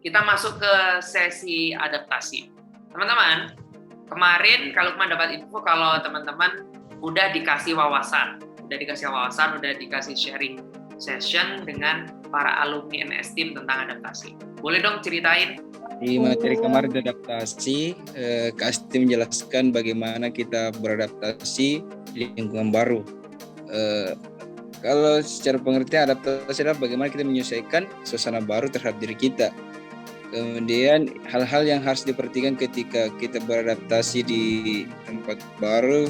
kita masuk ke sesi adaptasi. Teman-teman, kemarin kalau teman dapat info kalau teman-teman udah dikasih wawasan, udah dikasih sharing session dengan para alumni NS Team tentang adaptasi. Boleh dong ceritain? Di materi kemarin adaptasi, Kak Asti menjelaskan bagaimana kita beradaptasi di lingkungan baru. Kalau secara pengertian adaptasi adalah bagaimana kita menyesuaikan suasana baru terhadap diri kita. Kemudian hal-hal yang harus diperhatikan ketika kita beradaptasi di tempat baru,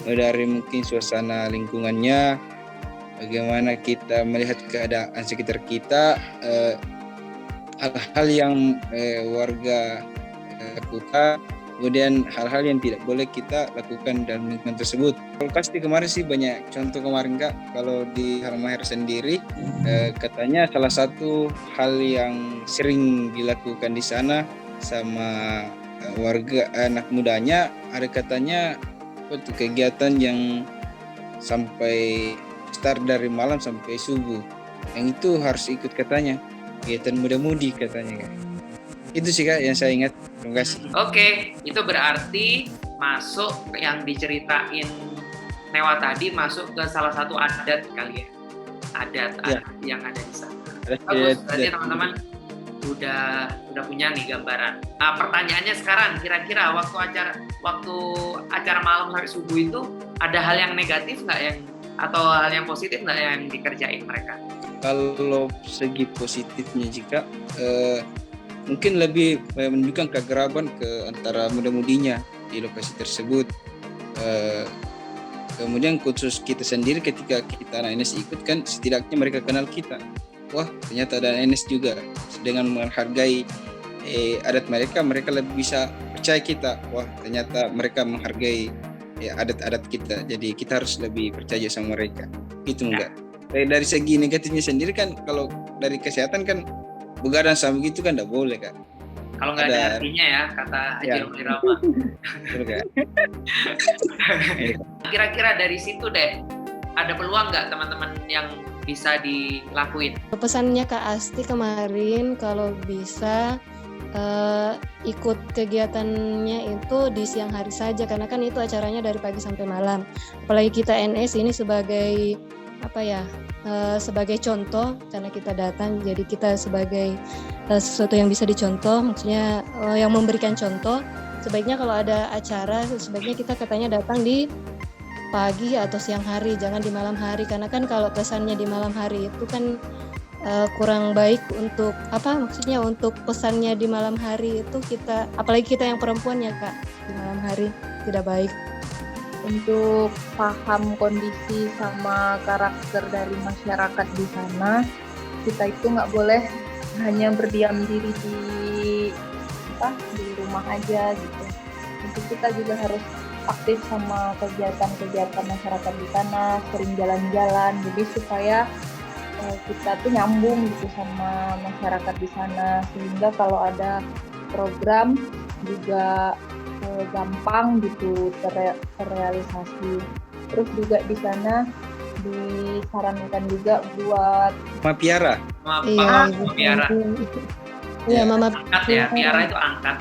dari mungkin suasana lingkungannya, bagaimana kita melihat keadaan sekitar kita, hal-hal yang warga lakukan, kemudian hal-hal yang tidak boleh kita lakukan dalam lingkungan tersebut. Kalau pasti kemarin sih banyak contoh kemarin Kak, kalau di Halmahera sendiri katanya salah satu hal yang sering dilakukan di sana sama warga anak mudanya, ada katanya kegiatan yang sampai start dari malam sampai subuh, yang itu harus ikut katanya, kegiatan muda-mudi katanya Kak. Itu sih Kak yang saya ingat. Terima kasih. Oke, itu berarti masuk yang diceritain Newa tadi masuk ke salah satu adat kali ya. Adat yang ada di sana. Bagus, berarti teman-teman udah punya nih gambaran. Nah, pertanyaannya sekarang, kira-kira waktu acara malam sampai subuh itu ada hal yang negatif nggak yang atau hal yang positif nggak yang dikerjain mereka? Kalau segi positifnya jika mungkin lebih menunjukkan keakraban ke antara muda-mudinya di lokasi tersebut. Kemudian khusus kita sendiri ketika kita anak NS ikut kan setidaknya mereka kenal kita. Wah ternyata ada NS juga. Dengan menghargai adat mereka lebih bisa percaya kita. Wah ternyata mereka menghargai adat-adat kita. Jadi kita harus lebih percaya sama mereka. Itu enggak. Dari segi negatifnya sendiri kan kalau dari kesehatan kan begadang sama gitu kan enggak boleh Kak. Kalau nggak ada artinya ya, kata Haji Romli Rama. Kira-kira dari situ deh, ada peluang nggak teman-teman yang bisa dilakuin? Pesannya Kak Asti kemarin kalau bisa ikut kegiatannya itu di siang hari saja, karena kan itu acaranya dari pagi sampai malam. Apalagi kita NS ini sebagai sebagai contoh, karena kita datang, jadi kita sebagai sesuatu yang bisa dicontoh, maksudnya yang memberikan contoh. Sebaiknya kalau ada acara, sebaiknya kita katanya datang di pagi atau siang hari, jangan di malam hari, karena kan kalau pesannya di malam hari itu kan kurang baik untuk maksudnya untuk pesannya di malam hari itu kita, apalagi kita yang perempuan ya Kak, di malam hari tidak baik. Untuk paham kondisi sama karakter dari masyarakat di sana, kita itu nggak boleh hanya berdiam diri di rumah aja gitu. Untuk kita juga harus aktif sama kegiatan-kegiatan masyarakat di sana, sering jalan-jalan, jadi supaya kita tuh nyambung gitu sama masyarakat di sana, sehingga kalau ada program juga gampang gitu terrealisasi. Terus juga di sana disarankan juga buat Mama Piara. Piara. Iya, Mama angkat ya, Piara itu angkat.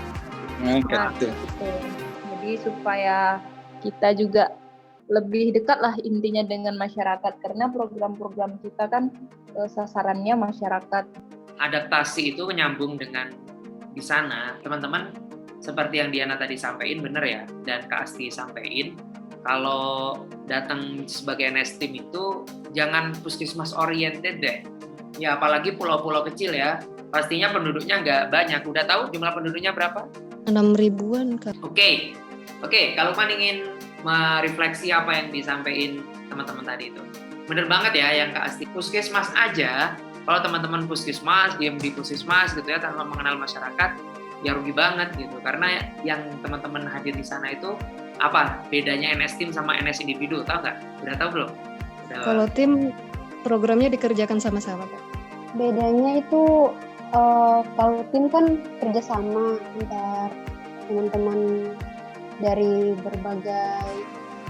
Gitu. Jadi supaya kita juga lebih dekat lah intinya dengan masyarakat, karena program-program kita kan sasarannya masyarakat. Adaptasi itu menyambung dengan di sana, teman-teman. Seperti yang Diana tadi sampaikan, benar ya, dan Kak Asti sampaikan, kalau datang sebagai NS Team itu jangan puskesmas oriented deh. Ya apalagi pulau-pulau kecil ya, pastinya penduduknya nggak banyak. Udah tahu jumlah penduduknya berapa? 6.000-an Kak. Oke. Kalau man ingin merefleksi apa yang disampaikan teman-teman tadi itu, bener banget ya yang Kak Asti, puskesmas aja. Kalau teman-teman puskesmas, diam di puskesmas gitu ya, tanpa mengenal masyarakat, ya rugi banget gitu, karena yang teman-teman hadir di sana itu apa bedanya NS Team sama NS individu, tahu nggak? Udah tahu belum? Kalau tim programnya dikerjakan sama-sama Kak. Bedanya itu kalau tim kan kerjasama antar teman-teman dari berbagai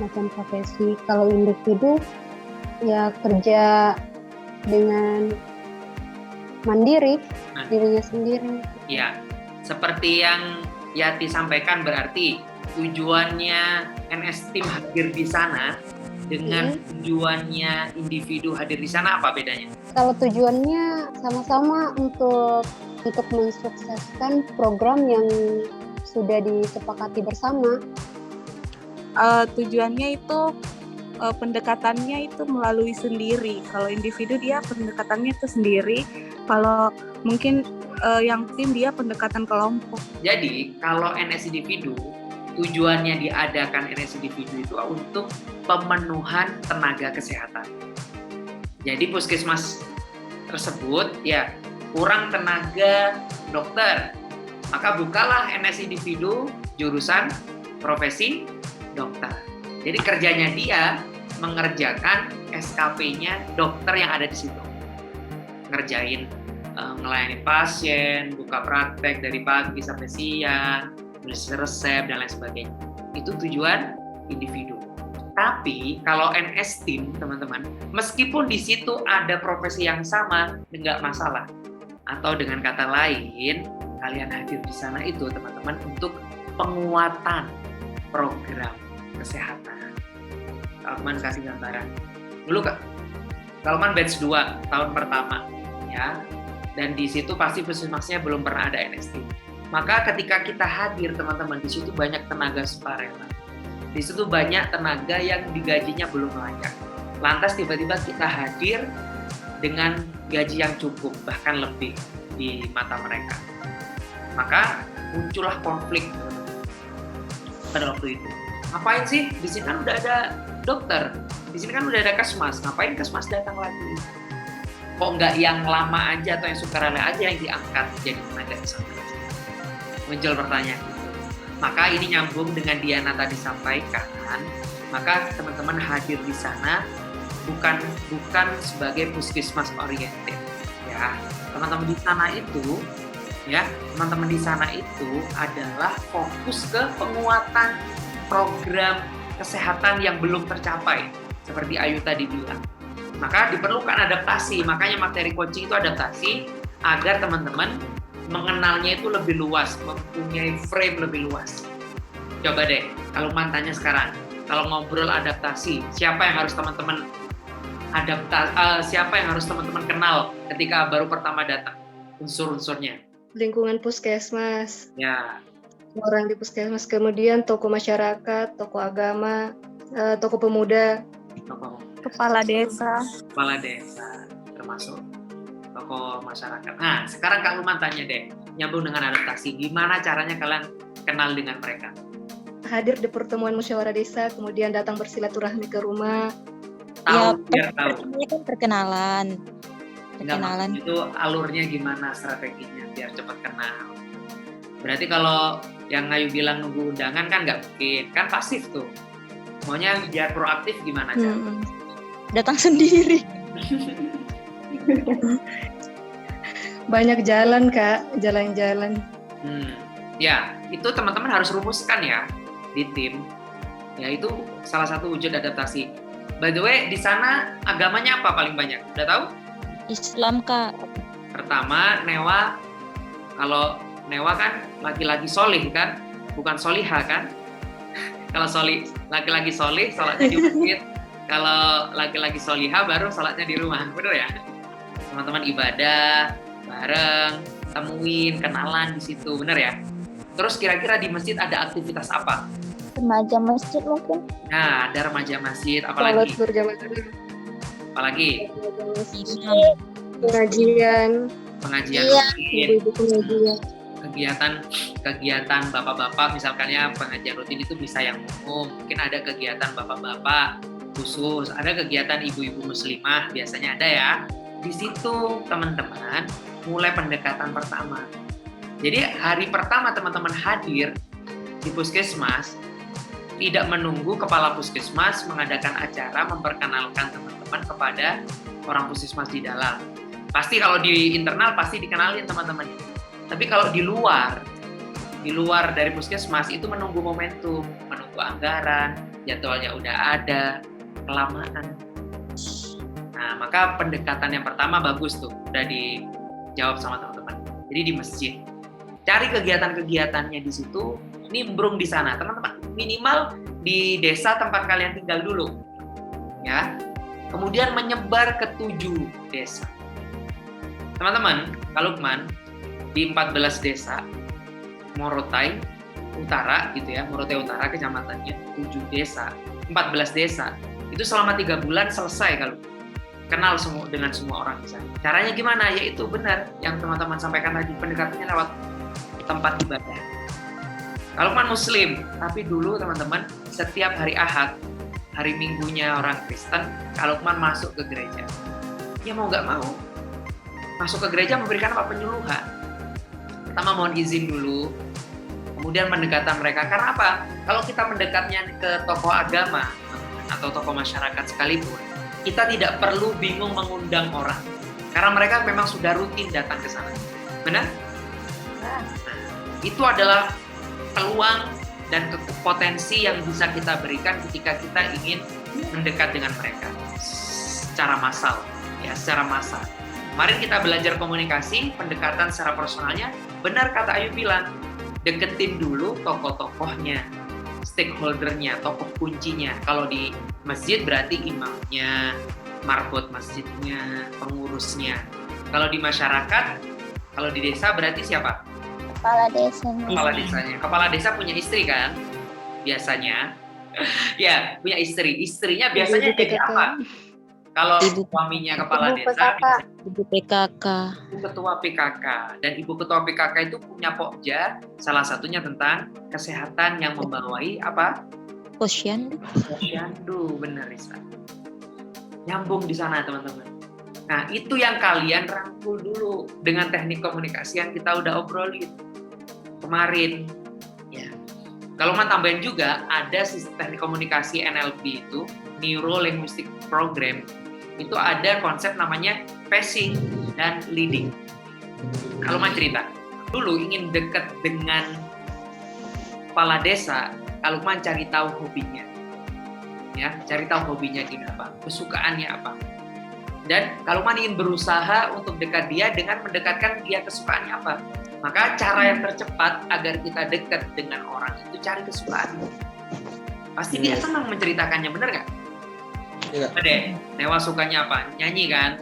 macam profesi. Kalau individu ya kerja dengan mandiri Nah. dirinya sendiri. Ya, seperti yang Yati sampaikan, berarti tujuannya NS Team hadir di sana dengan tujuannya individu hadir di sana apa bedanya? Kalau tujuannya sama-sama untuk mensukseskan program yang sudah disepakati bersama. Tujuannya itu pendekatannya itu melalui sendiri. Kalau individu dia pendekatannya itu sendiri. Kalau mungkin yang tim dia pendekatan kelompok. Jadi kalau NS individu, tujuannya diadakan NS individu itu untuk pemenuhan tenaga kesehatan. Jadi puskesmas tersebut ya kurang tenaga dokter, maka bukalah NS individu jurusan profesi dokter. Jadi kerjanya dia mengerjakan SKP-nya dokter yang ada di situ. Ngerjain, ngelayani pasien, buka praktek dari pagi sampai siang, nulis resep, dan lain sebagainya. Itu tujuan individu. Tapi kalau NS Team, teman-teman, meskipun di situ ada profesi yang sama, nggak masalah. Atau dengan kata lain, kalian hadir di sana itu, teman-teman, untuk penguatan program kesehatan. Kalman kasih gambaran. Dulu Kak, Kalman batch 2 tahun pertama, ya. Dan di situ pasti puskesmasnya belum pernah ada NS Team. Maka ketika kita hadir, teman-teman, di situ banyak tenaga sukarela. Di situ banyak tenaga yang digajinya belum layak. Lantas tiba-tiba kita hadir dengan gaji yang cukup, bahkan lebih di mata mereka. Maka muncullah konflik pada waktu itu. Ngapain sih? Di sini kan udah ada dokter, di sini kan udah ada kesmas. Ngapain kesmas datang lagi? Kok nggak yang lama aja atau yang sukarela aja yang diangkat jadi tenaga kesehatan? Muncul pertanyaan. Maka ini nyambung dengan Diana tadi sampaikan. Maka teman-teman hadir di sana bukan sebagai puskesmas oriented, ya. Teman-teman di sana itu, ya, teman-teman di sana itu adalah fokus ke penguatan program kesehatan yang belum tercapai, seperti Ayu tadi bilang. Maka diperlukan adaptasi, makanya materi coaching itu adaptasi agar teman-teman mengenalnya itu lebih luas, mempunyai frame lebih luas. Coba deh, kalau mantannya sekarang, kalau ngobrol adaptasi, siapa yang harus teman-teman kenal ketika baru pertama datang? Unsur-unsurnya. Lingkungan puskesmas. Ya. Orang di puskesmas, kemudian tokoh masyarakat, tokoh agama, tokoh pemuda, Kepala desa, termasuk tokoh masyarakat. Nah, sekarang Kak Luman tanya deh, nyambung dengan adaptasi, gimana caranya kalian kenal dengan mereka? hadir di pertemuan musyawarah desa, kemudian datang bersilaturahmi ke rumah. Biar tahu. Kan perkenalan. Itu alurnya gimana, strateginya biar cepat kenal. Berarti kalau yang Ayu bilang nunggu undangan kan nggak mungkin, kan pasif tuh. Maunya biar proaktif gimana cara? Datang sendiri. Banyak jalan Kak, jalan-jalan. Ya, itu teman-teman harus rumuskan ya di tim. Ya, itu salah satu wujud adaptasi. By the way, di sana agamanya apa paling banyak? Udah tahu? Islam, Kak. Pertama, Newa. Kalau Newa kan laki-laki solih kan, bukan solihah kan? Kalau laki-laki solih, sholatnya di masjid. Kalau laki-laki solihah, baru sholatnya di rumah. Bener ya? Teman-teman ibadah bareng, temuin, kenalan di situ, bener ya? Terus kira-kira di masjid ada aktivitas apa? Remaja masjid mungkin. Nah, ada remaja masjid, apalagi? Apalagi? Pengajian. Rutin. Pengajian. Kegiatan bapak-bapak, misalkannya pengajian rutin itu bisa yang umum. Mungkin ada kegiatan bapak-bapak khusus, ada kegiatan ibu-ibu muslimah, biasanya ada ya. Di situ teman-teman mulai pendekatan pertama. Jadi hari pertama teman-teman hadir di puskesmas, tidak menunggu kepala puskesmas mengadakan acara memperkenalkan teman-teman kepada orang puskesmas di dalam. Pasti kalau di internal pasti dikenalin teman-teman. Tapi kalau di luar dari puskesmas itu menunggu momentum, menunggu anggaran, jadwalnya udah ada, kelamaan. Nah, maka pendekatan yang pertama bagus tuh, udah jawab sama teman-teman. Jadi di masjid. Cari kegiatan-kegiatannya di situ, nimbrung di sana, teman-teman. Minimal di desa tempat kalian tinggal dulu, ya. Kemudian menyebar ke 7 desa. Teman-teman, Kak Lukman, di 14 desa, Morotai Utara, gitu ya, Morotai Utara kecamatannya, 7 desa, 14 desa, itu selama 3 bulan selesai kalau kenal dengan semua orang di sana. Caranya gimana? Yaitu benar yang teman-teman sampaikan tadi, pendekatannya lewat tempat ibadah. Kalau kan Muslim, tapi dulu teman-teman setiap hari Ahad, hari Minggunya orang Kristen, kalau kan masuk ke gereja, ya mau nggak mau masuk ke gereja memberikan apa? Penyuluhan. Pertama mohon izin dulu, kemudian mendekatan mereka. Karena apa? Kalau kita mendekatnya ke tokoh agama atau tokoh masyarakat sekalipun, kita tidak perlu bingung mengundang orang, karena mereka memang sudah rutin datang ke sana. Benar? Nah, itu adalah peluang dan potensi yang bisa kita berikan ketika kita ingin mendekat dengan mereka secara massal, ya, secara massal. Kemarin kita belajar komunikasi, pendekatan secara personalnya. Benar kata Ayu bilang, deketin dulu tokoh-tokohnya, stakeholdernya, tokoh kuncinya. Kalau di masjid berarti imamnya, marbot masjidnya, pengurusnya. Kalau di masyarakat, kalau di desa berarti siapa? Kepala desa. Kepala desanya. Kepala desa punya istri kan? Biasanya. Ya, punya istri. Istrinya biasanya jadi apa? Kalau suaminya kepala desa, Ibu PKK. Ibu ketua PKK. Dan Ibu ketua PKK itu punya pokja, salah satunya tentang kesehatan yang membawai apa? Posyandu. Posyandu, benar Risa. Nyambung di sana teman-teman. Nah itu yang kalian rangkul dulu dengan teknik komunikasi yang kita udah obrolin kemarin. Ya. Kalau mau tambahin juga ada sistem teknik komunikasi NLP itu, Neuro Linguistic Program. Itu ada konsep namanya pacing dan leading. Kalau mau cerita, dulu ingin dekat dengan kepala desa, kalau mau cari tahu hobinya, ya, cari tahu hobinya dia apa, kesukaannya apa. Dan kalau mau ingin berusaha untuk dekat dia dengan mendekatkan dia kesukaannya apa, maka cara yang tercepat agar kita dekat dengan orang itu cari kesukaannya. Pasti dia senang menceritakannya, bener nggak? Iya, Kak. Deh, Newa sukanya apa? Nyanyi kan?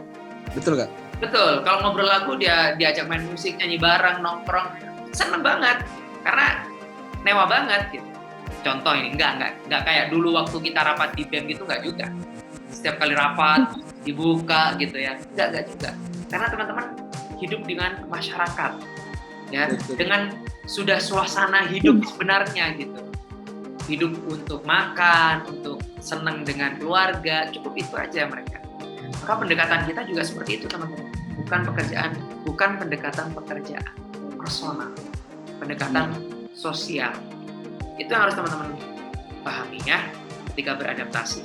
Betul, Kak? Betul. Kalau ngobrol lagu dia diajak main musik, nyanyi bareng, nongkrong, seneng banget. Karena Newa banget gitu. Contoh ini, enggak kayak dulu waktu kita rapat di BEM gitu, enggak juga. Setiap kali rapat dibuka gitu ya. Enggak juga. Karena teman-teman hidup dengan masyarakat. Ya, Betul. dengan sudah suasana hidup sebenarnya gitu. Hidup untuk makan, untuk senang dengan keluarga, cukup itu aja mereka. Maka pendekatan kita juga seperti itu teman-teman. Bukan pendekatan pekerjaan, personal, pendekatan sosial. Itu yang harus teman-teman pahami ya ketika beradaptasi.